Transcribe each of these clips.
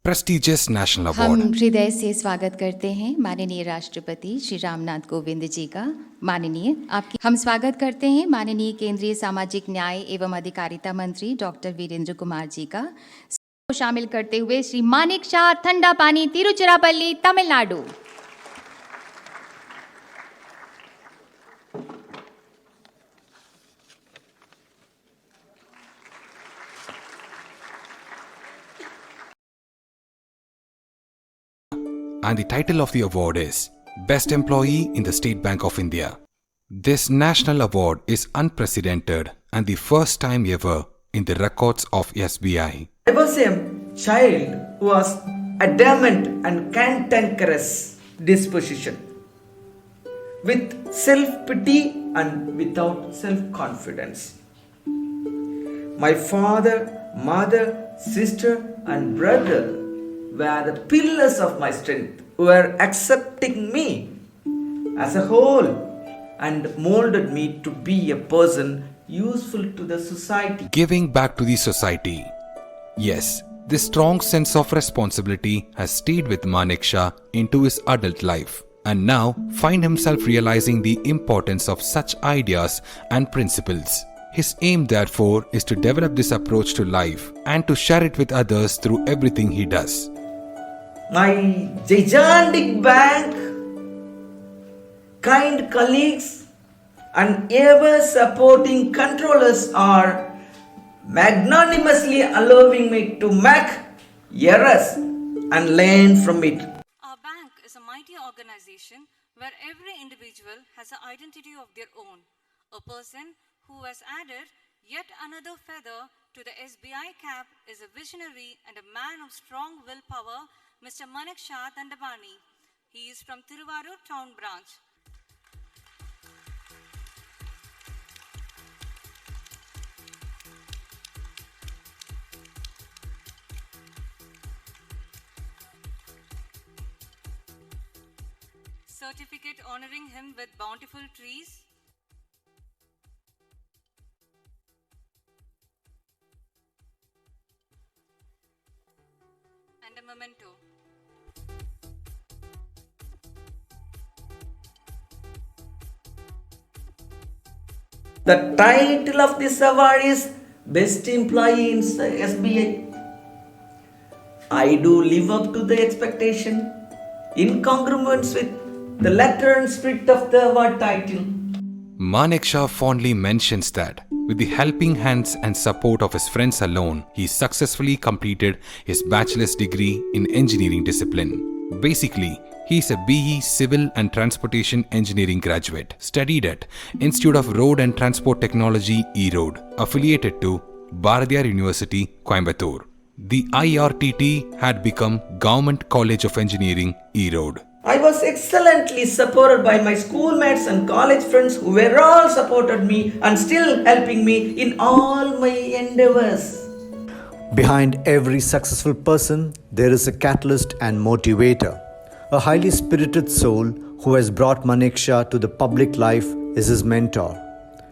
prestigious national हम award. हृदय से स्वागत करते हैं माननीय राष्ट्रपति श्री रामनाथ कोविंद जी का। माननीय आपकी हम स्वागत करते हैं माननीय केंद्रीय सामाजिक न्याय एवं अधिकारिता मंत्री डॉक्टर वीरेंद्र कुमार जी का। को शामिल करते हुए श्री मानिक शाह, ठंडा पानी, Tiruchirappalli, Tamil Nadu. And the title of the award is Best Employee in the State Bank of India. This national award is unprecedented and the first time ever in the records of SBI. I was a child who was adamant and cantankerous disposition, with self-pity and without self-confidence. My father, mother, sister and brother were the pillars of my strength, who were accepting me as a whole and molded me to be a person useful to the society. Giving back to the society. Yes, this strong sense of responsibility has stayed with Manik Shah into his adult life and now find himself realizing the importance of such ideas and principles. His aim therefore is to develop this approach to life and to share it with others through everything he does. My gigantic bank, kind colleagues and ever supporting controllers are magnanimously allowing me to make errors and learn from it. Our bank is a mighty organization where every individual has an identity of their own. A person who has added yet another feather to the SBI cap is a visionary and a man of strong willpower, Mr. Manik Shah Dandapani. He is from Thiruvarur Town Branch. Certificate honoring him with bountiful trees. And a memento. The title of this award is Best Employee in SBI. I do live up to the expectation in congruence with the letter and spirit of the award title. Manik Shah fondly mentions that with the helping hands and support of his friends alone, he successfully completed his bachelor's degree in engineering discipline. Basically, he is a BE Civil and Transportation Engineering graduate, studied at Institute of Road and Transport Technology, E-Road, affiliated to Bharathiar University, Coimbatore. The IRTT had become Government College of Engineering, E-Road. I was excellently supported by my schoolmates and college friends who were all supported me and still helping me in all my endeavors. Behind every successful person, there is a catalyst and motivator. A highly spirited soul who has brought Manik Shah to the public life is his mentor.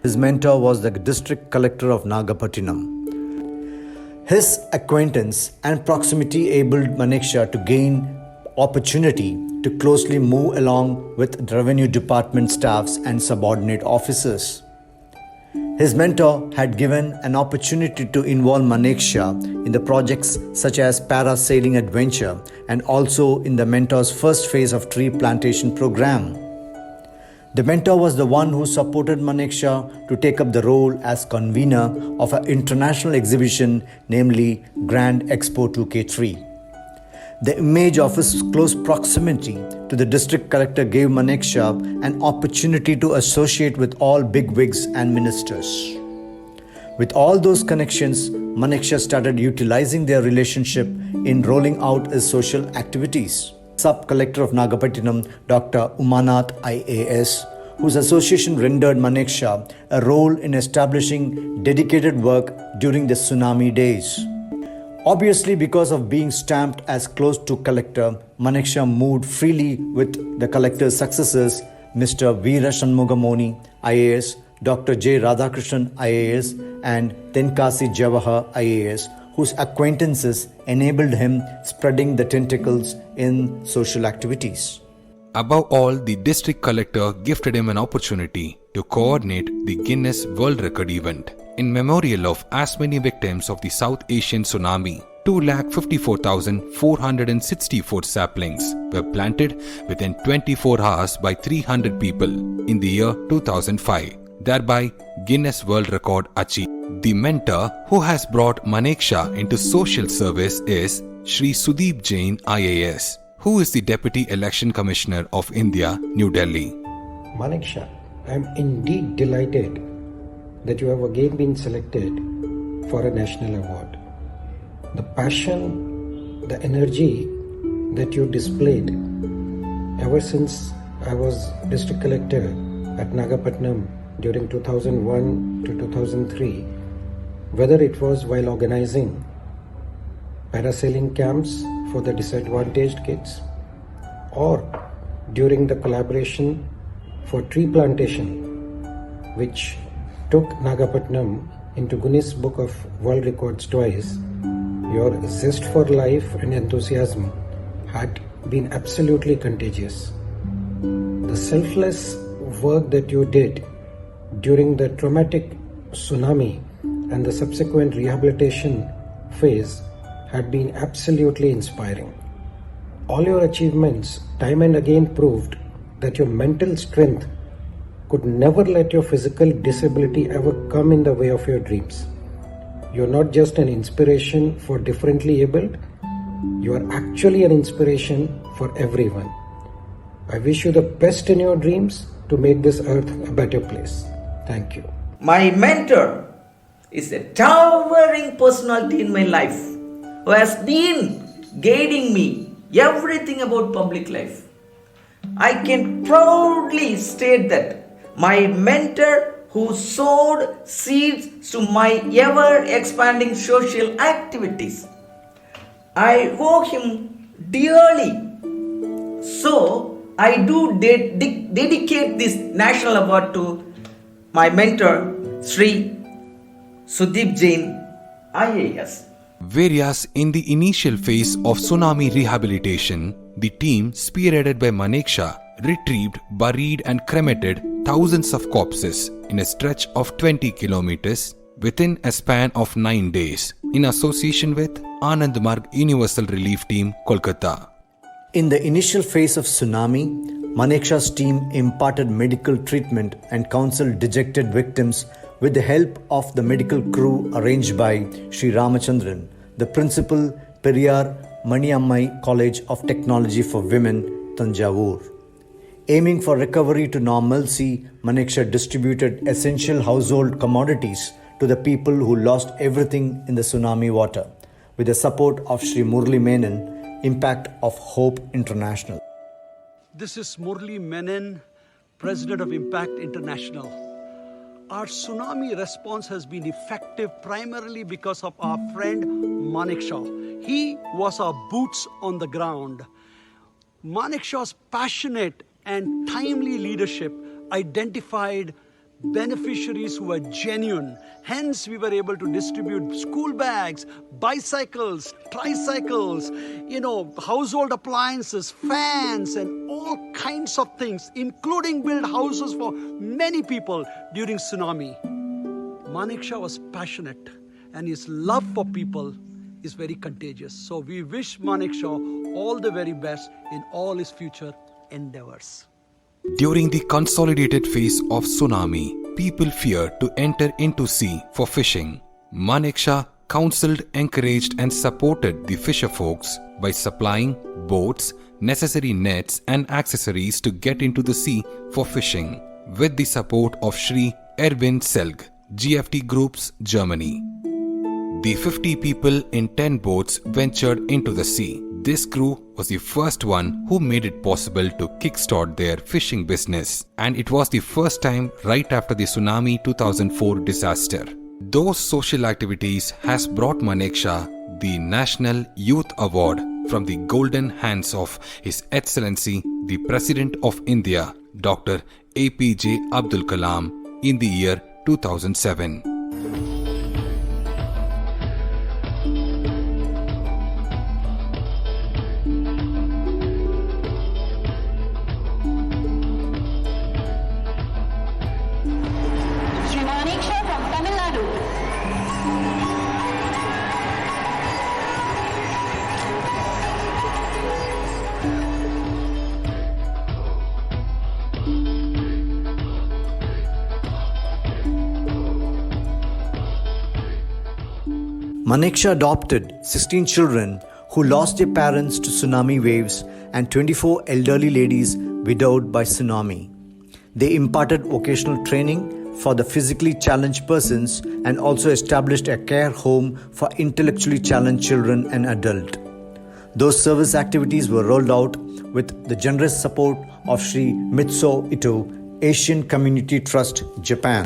His mentor was the district collector of Nagapattinam. His acquaintance and proximity enabled Manik Shah to gain opportunity to closely move along with revenue department staffs and subordinate officers. His mentor had given an opportunity to involve Manik Shah in the projects such as parasailing adventure and also in the mentor's first phase of tree plantation program. The mentor was the one who supported Manik Shah to take up the role as convener of an international exhibition, namely Grand Expo 2K3. The image of his close proximity to the district collector gave Manik Shah an opportunity to associate with all bigwigs and ministers. With all those connections, Manik Shah started utilizing their relationship in rolling out his social activities. Sub-Collector of Nagapattinam, Dr. Umanath IAS, whose association rendered Manik Shah a role in establishing dedicated work during the tsunami days. Obviously, because of being stamped as close to collector, Manik Shah moved freely with the collector's successors, Mr. Veera Shanmugamoni, IAS, Dr. J. Radhakrishnan, IAS, and Tenkasi Jawahar, IAS, whose acquaintances enabled him spreading the tentacles in social activities. Above all, the district collector gifted him an opportunity to coordinate the Guinness World Record event. In memorial of as many victims of the South Asian tsunami, 254,464 saplings were planted within 24 hours by 300 people in the year 2005, thereby Guinness World Record achieved. The mentor who has brought Maneksha into social service is Shri Sudeep Jain IAS, who is the Deputy Election Commissioner of India, New Delhi. Maneksha, I am indeed delighted that you have again been selected for a national award. The passion, the energy that you displayed ever since I was district collector at Nagapattinam during 2001 to 2003, whether it was while organizing parasailing camps for the disadvantaged kids or during the collaboration for tree plantation, which took Nagapattinam into Guinness Book of World Records twice, your zest for life and enthusiasm had been absolutely contagious. The selfless work that you did during the traumatic tsunami and the subsequent rehabilitation phase had been absolutely inspiring. All your achievements time and again proved that your mental strength could never let your physical disability ever come in the way of your dreams. You're not just an inspiration for differently abled, you are actually an inspiration for everyone. I wish you the best in your dreams to make this earth a better place. Thank you. My mentor is a towering personality in my life who has been guiding me everything about public life. I can proudly state that my mentor who sowed seeds to my ever expanding social activities. I owe him dearly. So I do dedicate this national award to my mentor, Sri Sudeep Jain, IAS. Whereas in the initial phase of tsunami rehabilitation, the team spearheaded by Maneksha retrieved, buried and cremated thousands of corpses in a stretch of 20 kilometers within a span of 9 days in association with Anand Marg Universal Relief Team, Kolkata. In the initial phase of tsunami, Maneksha's team imparted medical treatment and counseled dejected victims with the help of the medical crew arranged by Sri Ramachandran, the principal, Periyar Maniammai College of Technology for Women, Tanjavur. Aiming for recovery to normalcy, Maneksha distributed essential household commodities to the people who lost everything in the tsunami water, with the support of Sri Murli Menon, Impact of Hope International. This is Murli Menon, President of Impact International. Our tsunami response has been effective primarily because of our friend Maneksha. He was our boots on the ground. Maneksha's passionate and timely leadership identified beneficiaries who were genuine. Hence, we were able to distribute school bags, bicycles, tricycles, household appliances, fans, and all kinds of things, including build houses for many people during tsunami. Maneksha was passionate, and his love for people is very contagious. So we wish Maneksha all the very best in all his future endeavors. During the consolidated phase of tsunami, people feared to enter into sea for fishing. Maneksha counseled, encouraged and supported the fisher folks by supplying boats, necessary nets and accessories to get into the sea for fishing, with the support of Sri Erwin Selg, GFT Groups, Germany. The 50 people in 10 boats ventured into the sea. This crew was the first one who made it possible to kickstart their fishing business, and it was the first time right after the tsunami 2004 disaster. Those social activities has brought Maneksha the National Youth Award from the golden hands of His Excellency the President of India, Dr. APJ Abdul Kalam, in the year 2007. Maneksha adopted 16 children who lost their parents to tsunami waves and 24 elderly ladies widowed by tsunami. They imparted vocational training for the physically challenged persons and also established a care home for intellectually challenged children and adults. Those service activities were rolled out with the generous support of Sri Mitsuo Ito, Asian Community Trust, Japan.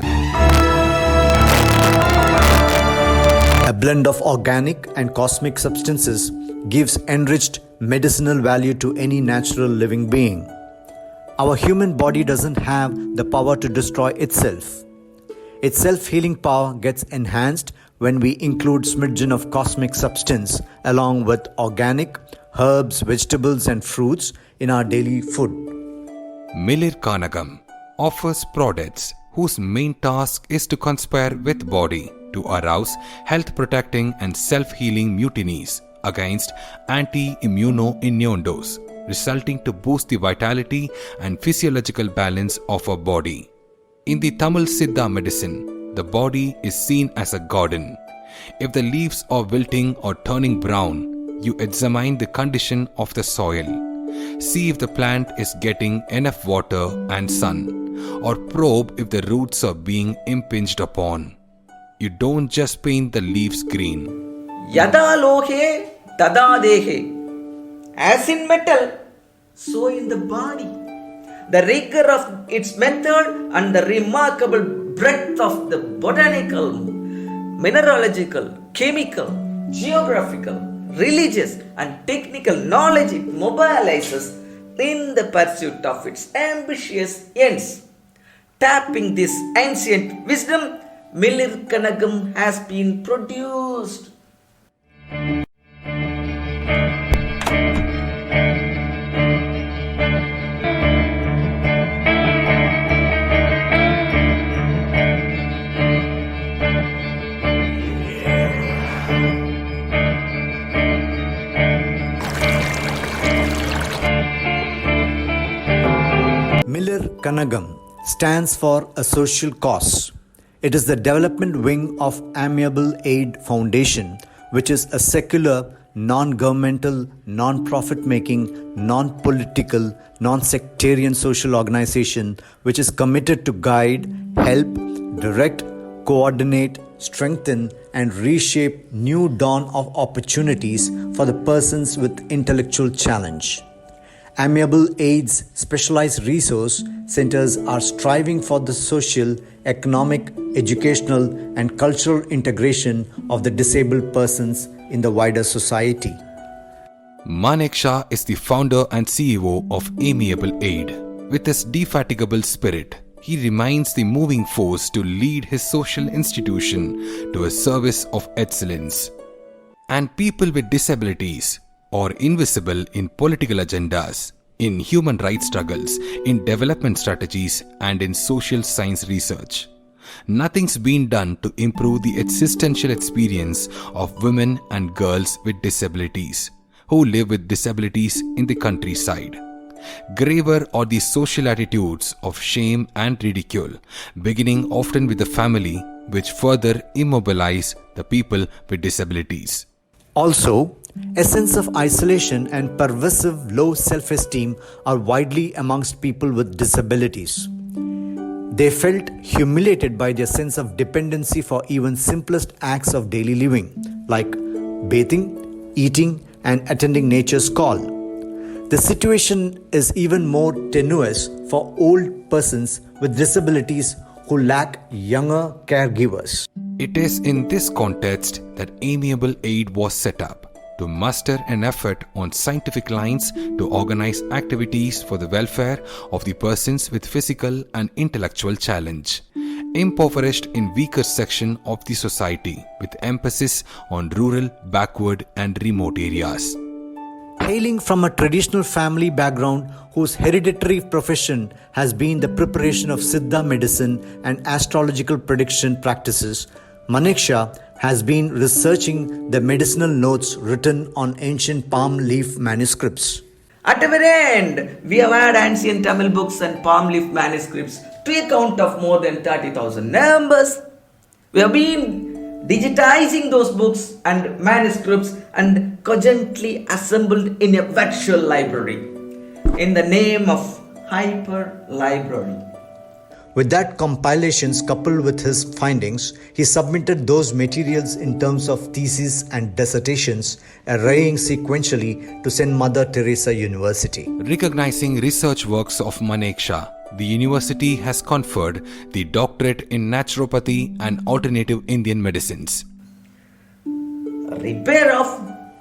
A blend of organic and cosmic substances gives enriched medicinal value to any natural living being. Our human body doesn't have the power to destroy itself. Its self-healing power gets enhanced when we include smidgen of cosmic substance along with organic herbs, vegetables and fruits in our daily food. Milir Kanagam offers products whose main task is to conspire with body to arouse health-protecting and self-healing mutinies against anti-immuno-innuendos, resulting to boost the vitality and physiological balance of our body. In the Tamil Siddha medicine, the body is seen as a garden. If the leaves are wilting or turning brown, you examine the condition of the soil. See if the plant is getting enough water and sun, or probe if the roots are being impinged upon. You don't just paint the leaves green. Yada lohe tada dehe. As in metal, so in the body. The rigor of its method and the remarkable breadth of the botanical, mineralogical, chemical, geographical, religious and technical knowledge it mobilizes in the pursuit of its ambitious ends. Tapping this ancient wisdom, Milir Kanagam has been produced. Milir Kanagam stands for a social cause. It is the development wing of Amiable Aid Foundation, which is a secular, non-governmental, non-profit making, non-political, non-sectarian social organization which is committed to guide, help, direct, coordinate, strengthen and reshape new dawn of opportunities for the persons with intellectual challenge. Amiable Aid's specialized resource centers are striving for the social, economic, educational and cultural integration of the disabled persons in the wider society. Maneksha is the founder and CEO of Amiable Aid. With his defatigable spirit, he remains the moving force to lead his social institution to a service of excellence. And people with disabilities or invisible in political agendas, in human rights struggles, in development strategies and in social science research. Nothing's been done to improve the existential experience of women and girls with disabilities who live with disabilities in the countryside. Graver are the social attitudes of shame and ridicule, beginning often with the family, which further immobilize the people with disabilities. Also, a sense of isolation and pervasive low self-esteem are widely amongst people with disabilities. They felt humiliated by their sense of dependency for even simplest acts of daily living, like bathing, eating, and attending nature's call. The situation is even more tenuous for old persons with disabilities who lack younger caregivers. It is in this context that Amiable Aid was set up to muster an effort on scientific lines to organize activities for the welfare of the persons with physical and intellectual challenge, impoverished in weaker section of the society, with emphasis on rural, backward and remote areas. Hailing from a traditional family background whose hereditary profession has been the preparation of Siddha medicine and astrological prediction practices, Maneksha has been researching the medicinal notes written on ancient palm leaf manuscripts. At the very end, we have had ancient Tamil books and palm leaf manuscripts to a count of more than 30,000 numbers. We have been digitizing those books and manuscripts and cogently assembled in a virtual library in the name of Hyper Library. With that compilations coupled with his findings, he submitted those materials in terms of theses and dissertations, arraying sequentially to St. Mother Teresa University. Recognizing research works of Manekshaw, the university has conferred the doctorate in naturopathy and alternative Indian medicines. Repair of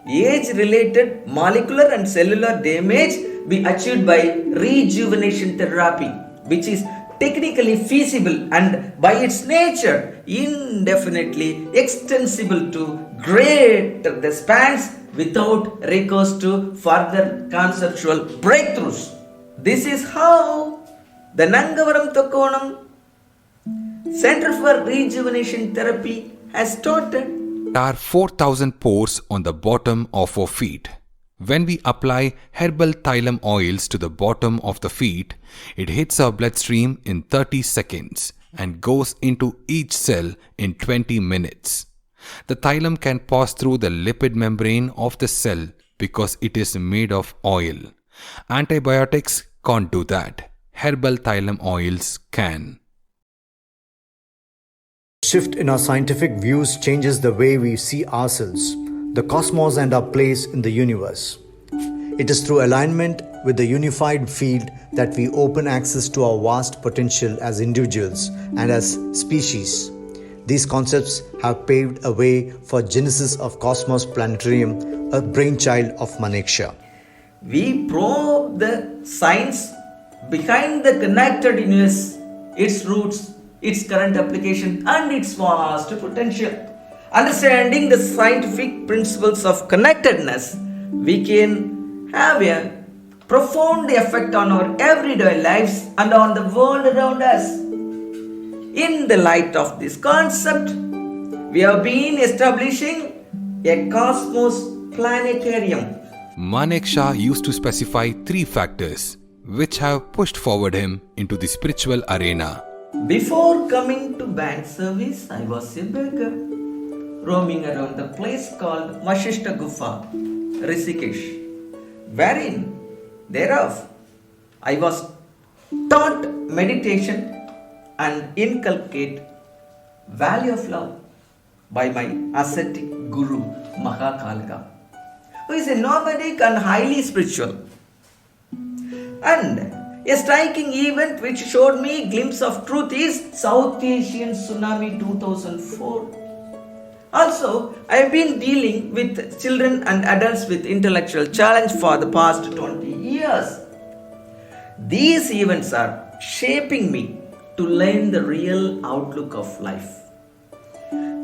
age-related molecular and cellular damage be achieved by rejuvenation therapy, which is technically feasible and by its nature indefinitely extensible to greater the spans without recourse to further conceptual breakthroughs. This is how the Nangavaram Thokonam Center for Rejuvenation Therapy has started. There are 4,000 pores on the bottom of our feet. When we apply herbal thylam oils to the bottom of the feet, it hits our bloodstream in 30 seconds and goes into each cell in 20 minutes. The thylam can pass through the lipid membrane of the cell because it is made of oil. Antibiotics can't do that. Herbal thylam oils can. Shift in our scientific views changes the way we see ourselves, the cosmos and our place in the universe. It is through alignment with the unified field that we open access to our vast potential as individuals and as species. These concepts have paved a way for Genesis of Cosmos Planetarium, a brainchild of Manekshaw. We probe the science behind the connected universe, its roots, its current application, and its vast potential. Understanding the scientific principles of connectedness, we can have a profound effect on our everyday lives and on the world around us. In the light of this concept, we have been establishing a cosmos planetarium. Manekshaw used to specify 3 factors which have pushed forward him into the spiritual arena. Before coming to bank service, I was a beggar, roaming around the place called Vashishta Gufa, Rishikesh, wherein thereof I was taught meditation and inculcate value of love by my ascetic guru Mahakalga, who is a nomadic and highly spiritual. And a striking event which showed me a glimpse of truth is South Asian Tsunami 2004. Also, I have been dealing with children and adults with intellectual challenge for the past 20 years. These events are shaping me to learn the real outlook of life.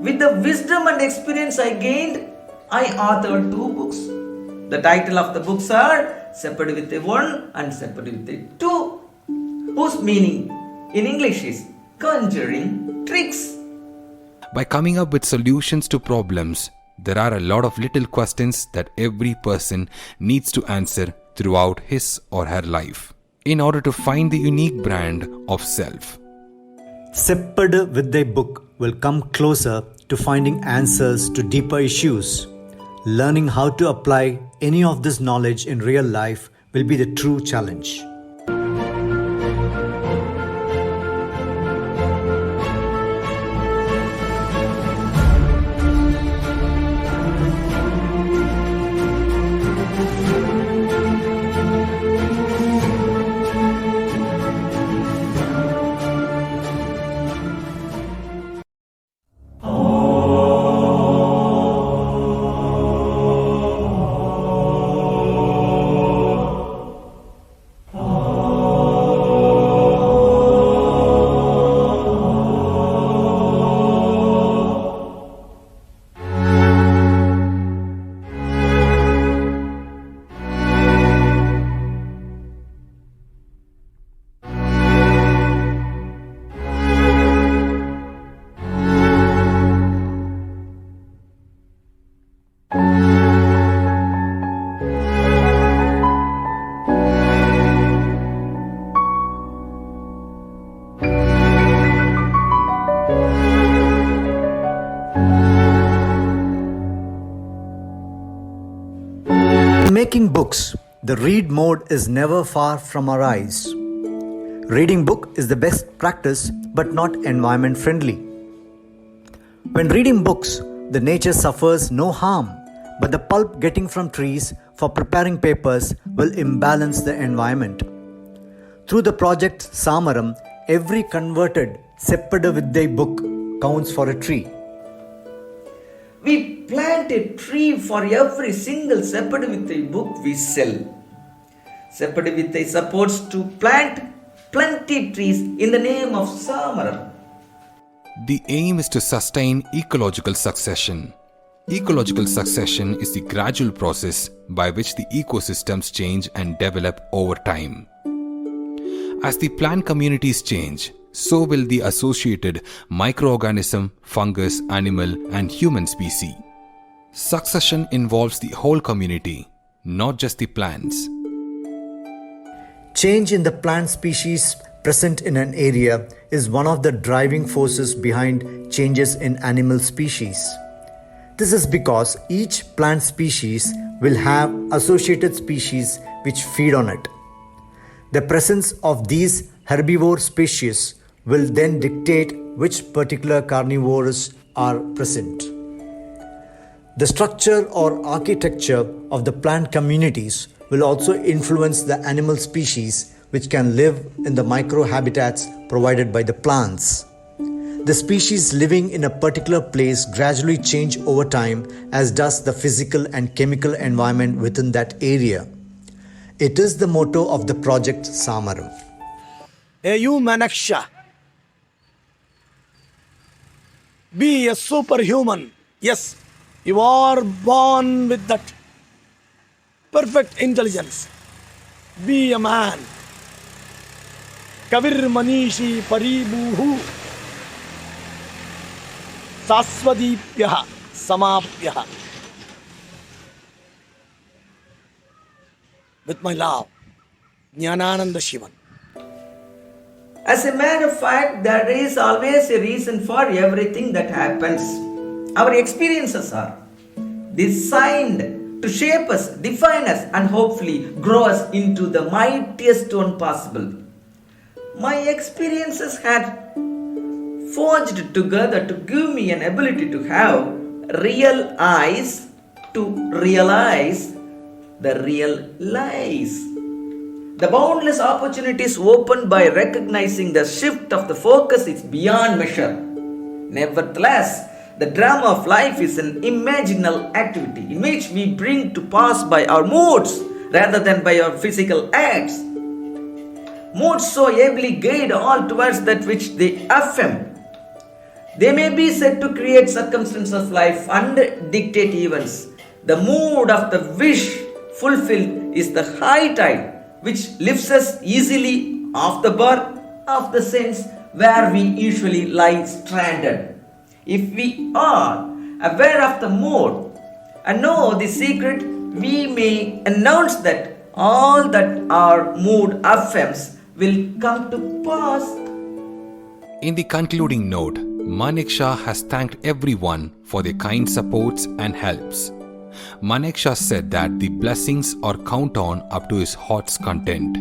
With the wisdom and experience I gained, I authored 2 books. The title of the books are Separate with a 1 and Separate with a 2, whose meaning in English is conjuring tricks. By coming up with solutions to problems, there are a lot of little questions that every person needs to answer throughout his or her life in order to find the unique brand of self. Seppadu with their book will come closer to finding answers to deeper issues. Learning how to apply any of this knowledge in real life will be the true challenge. books, the read mode is never far from our eyes. Reading book is the best practice but not environment friendly. When reading books, the nature suffers no harm, but the pulp getting from trees for preparing papers will imbalance the environment. Through the project Samaram, every converted Seppada Vidyai book counts for a tree. We plant a tree for every single Seppada Vidyai book we sell. Seppada Vidyai supports to plant plenty trees in the name of Samaram. The aim is to sustain ecological succession. Ecological succession is the gradual process by which the ecosystems change and develop over time. As the plant communities change, so will the associated microorganism, fungus, animal, and human species. Succession involves the whole community, not just the plants. Change in the plant species present in an area is one of the driving forces behind changes in animal species. This is because each plant species will have associated species which feed on it. The presence of these herbivore species will then dictate which particular carnivores are present. The structure or architecture of the plant communities will also influence the animal species which can live in the microhabitats provided by the plants. The species living in a particular place gradually change over time, as does the physical and chemical environment within that area. It is the motto of the project Samaram. Hey, you Manaksha, be a superhuman. Yes, you are born with that perfect intelligence. Be a man. Kavir Manishi Paribuhu Saswadipyaha Samapyaha. With my love, Jnanananda Shivan. As a matter of fact, there is always a reason for everything that happens. Our experiences are designed to shape us, define us, and hopefully grow us into the mightiest one possible. My experiences had forged together to give me an ability to have real eyes to realize the real lies. The boundless opportunities opened by recognizing the shift of the focus is beyond measure. Nevertheless, the drama of life is an imaginal activity in which we bring to pass by our moods rather than by our physical acts. Moods so ably guide all towards that which they affirm. They may be said to create circumstances of life and dictate events. The mood of the wish fulfilled is the high tide which lifts us easily off the bar of the sense where we usually lie stranded. If we are aware of the mood and know the secret, we may announce that all that our mood affirms will come to pass. In the concluding note, Manekshaw has thanked everyone for their kind supports and helps. Manekshaw said that the blessings are count on up to his heart's content.